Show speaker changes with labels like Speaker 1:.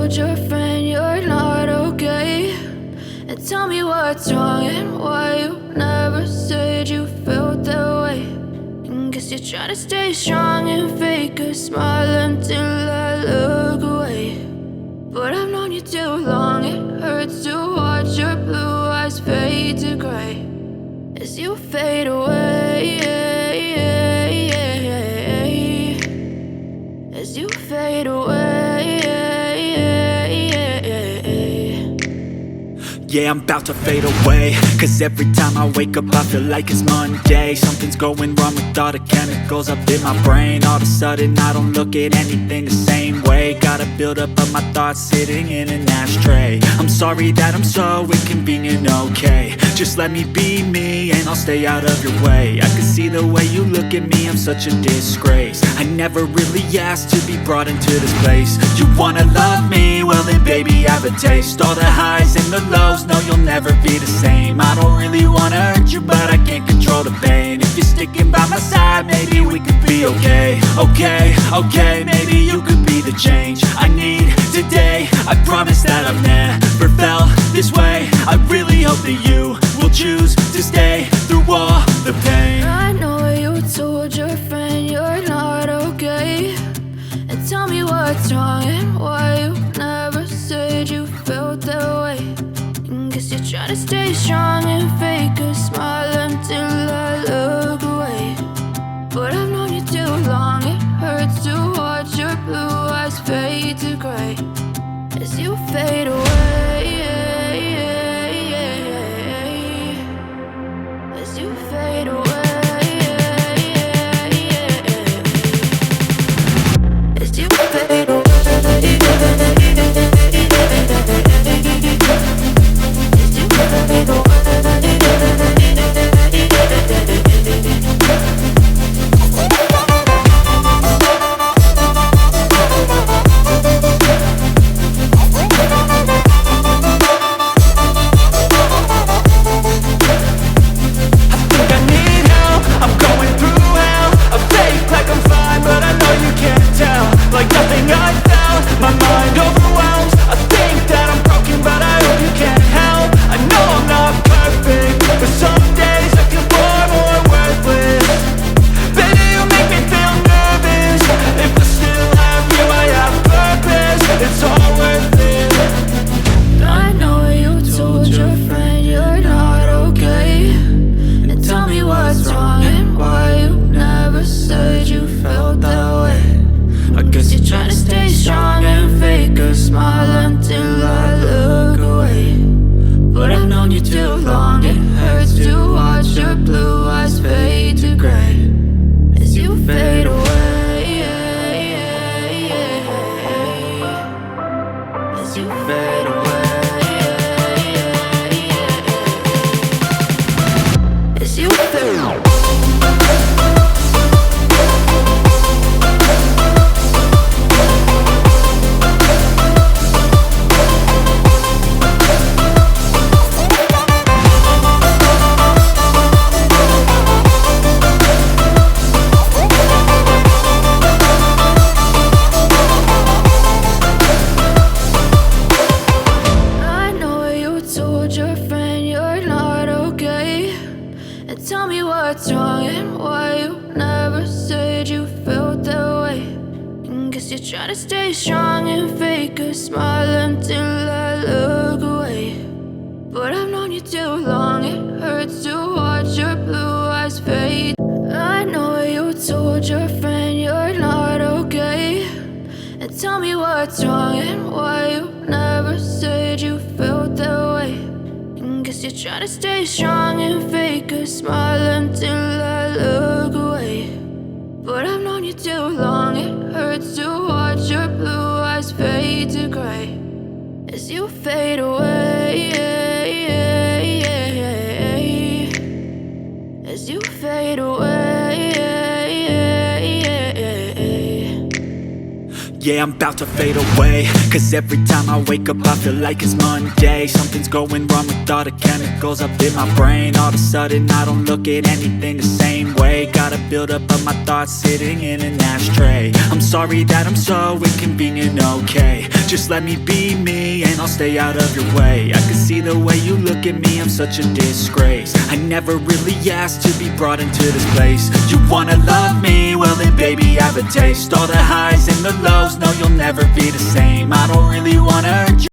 Speaker 1: told your friend you're not okay? And tell me what's wrong and why you never said you felt that way. And guess you're trying to stay strong and fake a smile until I look away. But I've known you too long, it hurts to watch your blue eyes fade to gray as you fade away, as you fade away.
Speaker 2: Yeah, I'm about to fade away, cause every time I wake up I feel like it's Monday. Something's going wrong with all the chemicals up in my brain. All of a sudden I don't look at anything the same way. Got a buildup of my thoughts sitting in an ashtray. I'm sorry that I'm so inconvenient, okay? Just let me be me and I'll stay out of your way. I can see the way you look at me, I'm such a disgrace. I never really asked to be brought into this place. You wanna love me? Well then baby, have a taste. All the highs and the lows, no, you'll never be the same. I don't really wanna hurt you, but I can't control the pain. If you're sticking by my side, maybe we could be okay. Okay, maybe you could be the change I need today. I promise that I've never felt this way. I really hope that you will choose to stay through all the pain.
Speaker 1: I know you told your friend you're not okay. And tell me what's wrong and why you never said you felt that way. Guess you're trying to stay strong and fake a smile until I look away. But I've known you too long, it hurts to watch your blue eyes fade to gray as you fade away, as you fade away, as you fade away. Tell me what's wrong and why you never said you felt that way. And guess you're trying to stay strong and fake a smile until I look away. But I've known you too long, it hurts to watch your blue eyes fade. I know you told your friend you're not okay. And tell me what's wrong and why you never said you felt that way. Guess you're trying to stay strong and fake a smile until I look away. But I've known you too long, it hurts to watch your blue eyes fade to gray as you fade away, as you fade away.
Speaker 2: Yeah, I'm about to fade away, cause every time I wake up I feel like it's Monday. Something's going wrong with all the chemicals up in my brain. All of a sudden I don't look at anything the same way. Got a buildup of my thoughts sitting in an ashtray. I'm sorry that I'm so inconvenient, okay? Just let me be me and I'll stay out of your way. I can see the way you look at me, I'm such a disgrace. I never really asked to be brought into this place. You wanna love me? Well then baby have a taste. All the highs and the lows, no you'll never be the same. I don't really wanna hurt you.